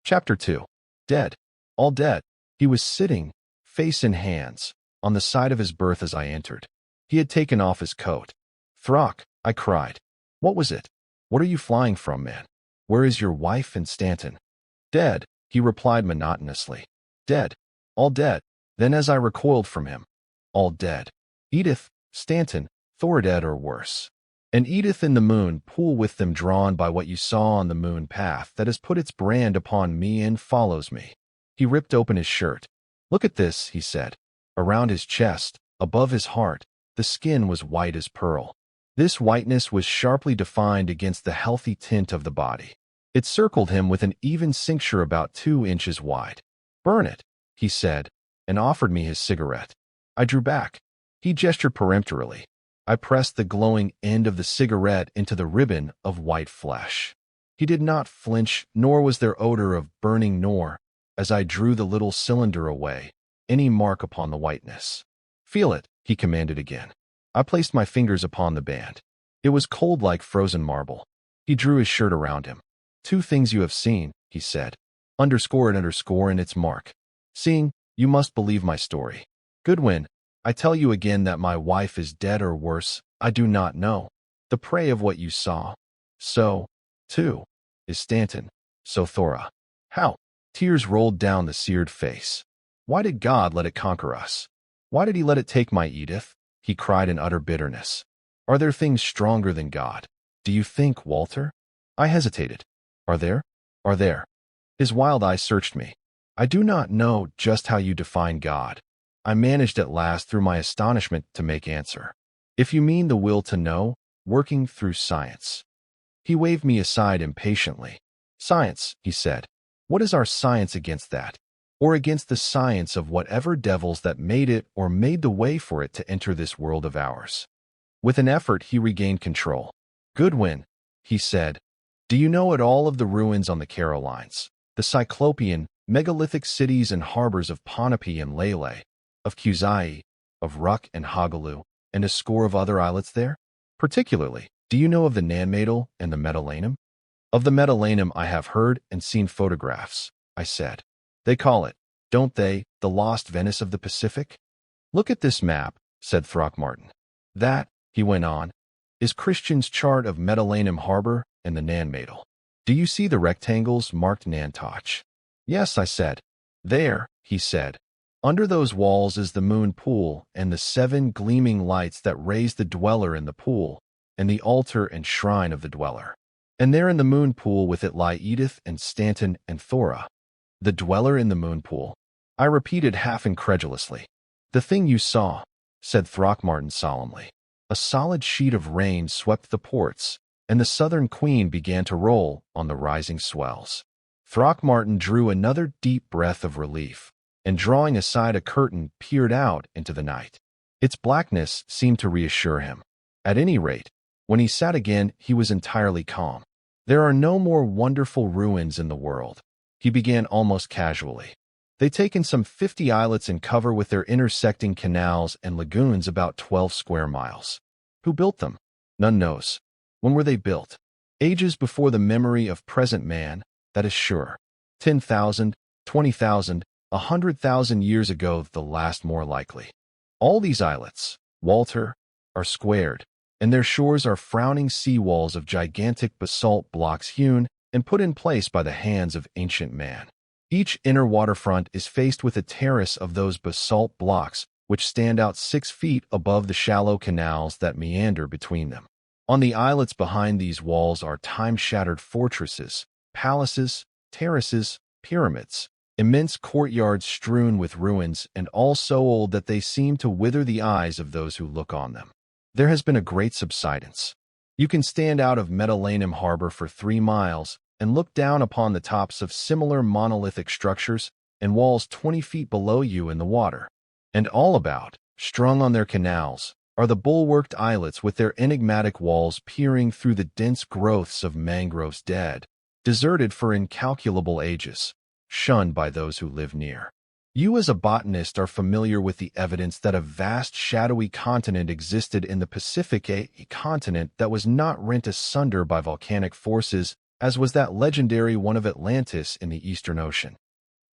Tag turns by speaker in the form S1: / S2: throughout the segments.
S1: Chapter 2. Dead. All dead. He was sitting, face in hands, on the side of his berth as I entered. He had taken off his coat. "Throck," I cried. "What was it? What are you flying from, man? Where is your wife and Stanton?" "Dead," he replied monotonously. "Dead. All dead." Then as I recoiled from him, "All dead. Edith, Stanton, Thor dead or worse. And Edith in the moon pool with them, drawn by what you saw on the moon path that has put its brand upon me and follows me." He ripped open his shirt. "Look at this," he said. Around his chest, above his heart, the skin was white as pearl. This whiteness was sharply defined against the healthy tint of the body. It circled him with an even cincture about 2 inches wide. "Burn it," he said, and offered me his cigarette. I drew back. He gestured peremptorily. I pressed the glowing end of the cigarette into the ribbon of white flesh. He did not flinch, nor was there odor of burning, nor, as I drew the little cylinder away, any mark upon the whiteness. "Feel it," he commanded again. I placed my fingers upon the band. It was cold like frozen marble. He drew his shirt around him. "2 things you have seen," he said. Underscore it, underscore, and its mark. "Seeing, you must believe my story. Goodwin, I tell you again that my wife is dead or worse, I do not know. The prey of what you saw. So, too, is Stanton. So Thora." How? Tears rolled down the seared face. Why did God let it conquer us? Why did he let it take my Edith? He cried in utter bitterness. Are there things stronger than God? Do you think, Walter? I hesitated. Are there? Are there? His wild eyes searched me. I do not know just how you define God. I managed at last through my astonishment to make answer. If you mean the will to know, working through science. He waved me aside impatiently. Science, he said. What is our science against that? Or against the science of whatever devils that made it or made the way for it to enter this world of ours? With an effort, he regained control. Goodwin, he said, do you know at all of the ruins on the Carolines, the Cyclopean, megalithic cities and harbors of Ponape and Lele, of Kuzai, of Ruk and Hagaloo, and a score of other islets there? Particularly, do you know of the Nanmadel and the Metalanum? Of the Metalanum I have heard and seen photographs, I said. They call it, don't they, the lost Venice of the Pacific? Look at this map, said Throckmorton. That, he went on, is Christian's chart of Metalanum Harbor and the Nanmadel. Do you see the rectangles marked Nantoch? Yes, I said. There, he said. Under those walls is the moon pool and the 7 gleaming lights that raise the dweller in the pool, and the altar and shrine of the dweller. And there in the moon pool with it lie Edith and Stanton and Thora. The dweller in the moon pool, I repeated half incredulously. The thing you saw, said Throckmorton solemnly. A solid sheet of rain swept the ports, and the Southern Queen began to roll on the rising swells. Throckmorton drew another deep breath of relief, and drawing aside a curtain, peered out into the night. Its blackness seemed to reassure him. At any rate, when he sat again, he was entirely calm. There are no more wonderful ruins in the world, he began almost casually. They take in some 50 islets and cover with their intersecting canals and lagoons about 12 square miles. Who built them? None knows. When were they built? Ages before the memory of present man, that is sure. 10,000, 20,000, 100,000 years ago, the last more likely. All these islets, Walter, are squared, and their shores are frowning sea walls of gigantic basalt blocks hewn and put in place by the hands of ancient man. Each inner waterfront is faced with a terrace of those basalt blocks which stand out 6 feet above the shallow canals that meander between them. On the islets behind these walls are time-shattered fortresses, palaces, terraces, pyramids, immense courtyards strewn with ruins and all so old that they seem to wither the eyes of those who look on them. There has been a great subsidence. You can stand out of Metalanum Harbor for 3 miles and look down upon the tops of similar monolithic structures and walls 20 feet below you in the water. And all about, strung on their canals, are the bulwarked islets with their enigmatic walls peering through the dense growths of mangroves dead, deserted for incalculable ages, shunned by those who live near. You as a botanist are familiar with the evidence that a vast shadowy continent existed in the Pacific, a continent that was not rent asunder by volcanic forces as was that legendary one of Atlantis in the Eastern Ocean.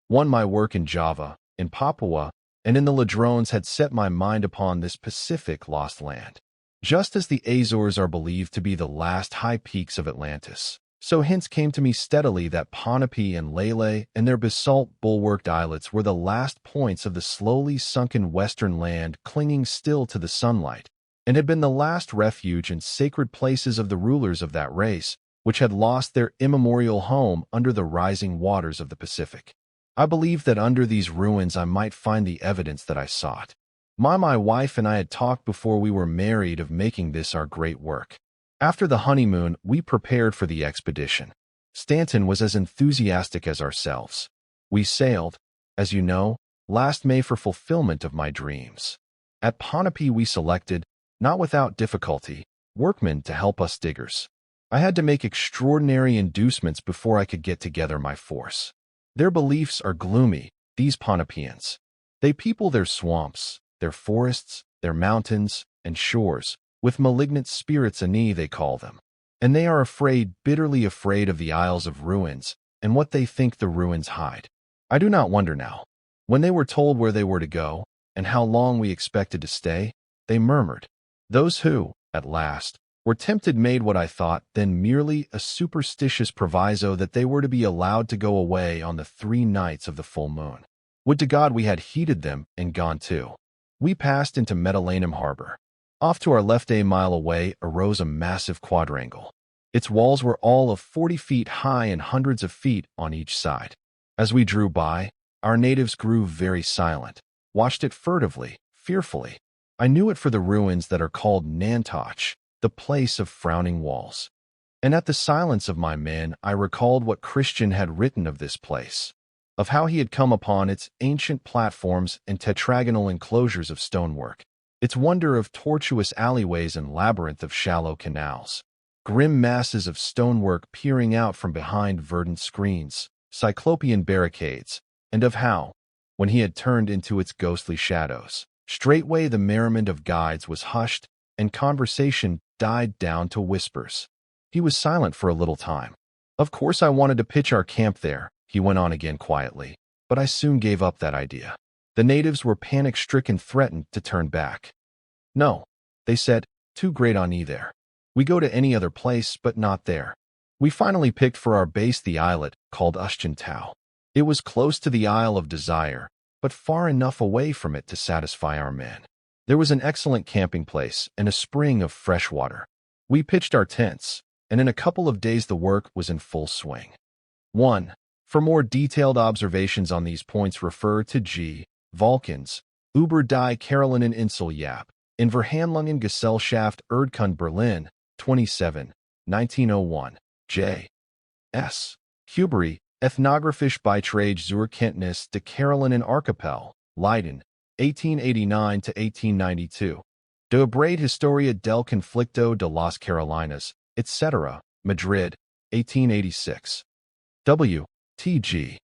S1: One, my work in Java, in Papua, and in the Ladrones had set my mind upon this Pacific lost land. Just as the Azores are believed to be the last high peaks of Atlantis, so hints came to me steadily that Ponape and Lele and their basalt bulwarked islets were the last points of the slowly sunken western land clinging still to the sunlight, and had been the last refuge and sacred places of the rulers of that race, which had lost their immemorial home under the rising waters of the Pacific. I believed that under these ruins I might find the evidence that I sought. My wife and I had talked before we were married of making this our great work. After the honeymoon, we prepared for the expedition. Stanton was as enthusiastic as ourselves. We sailed, as you know, last May for fulfillment of my dreams. At Ponape we selected, not without difficulty, workmen to help us diggers. I had to make extraordinary inducements before I could get together my force. Their beliefs are gloomy, these Ponapeans. They people their swamps, their forests, their mountains, and shores, with malignant spirits ani they call them. And they are afraid, bitterly afraid of the Isles of Ruins, and what they think the ruins hide. I do not wonder now. When they were told where they were to go, and how long we expected to stay, they murmured. Those who, at last, were tempted made what I thought then merely a superstitious proviso that they were to be allowed to go away on the 3 nights of the full moon. Would to God we had heeded them and gone too. We passed into Medellin harbor. Off to our left a mile away arose a massive quadrangle. Its walls were all of 40 feet high and hundreds of feet on each side. As we drew by, our natives grew very silent, watched it furtively, fearfully. I knew it for the ruins that are called Nantoch, the place of frowning walls. And at the silence of my men I recalled what Christian had written of this place, of how he had come upon its ancient platforms and tetragonal enclosures of stonework, its wonder of tortuous alleyways and labyrinth of shallow canals, grim masses of stonework peering out from behind verdant screens, cyclopean barricades, and of how, when he had turned into its ghostly shadows, straightway the merriment of guides was hushed and conversation died down to whispers. He was silent for a little time. Of course I wanted to pitch our camp there, he went on again quietly, but I soon gave up that idea. The natives were panic-stricken, threatened to turn back. No, they said, too great on ye there. We go to any other place, but not there. We finally picked for our base the islet called Ushtantau. It was close to the Isle of Desire, but far enough away from it to satisfy our men. There was an excellent camping place and a spring of fresh water. We pitched our tents, and in a couple of days the work was in full swing. 1. For more detailed observations on these points refer to G. Vulcans, über die Carolinen Insel Yap, in Verhandlungen Gesellschaft Erdkunde Berlin, 27, 1901, J. S. Hubery, Ethnographische Beiträge zur Kenntnis der Carolinen Archipel, Leiden, 1889–1892. De Obrade Historia del Conflicto de las Carolinas, etc., Madrid, 1886. W. T. G.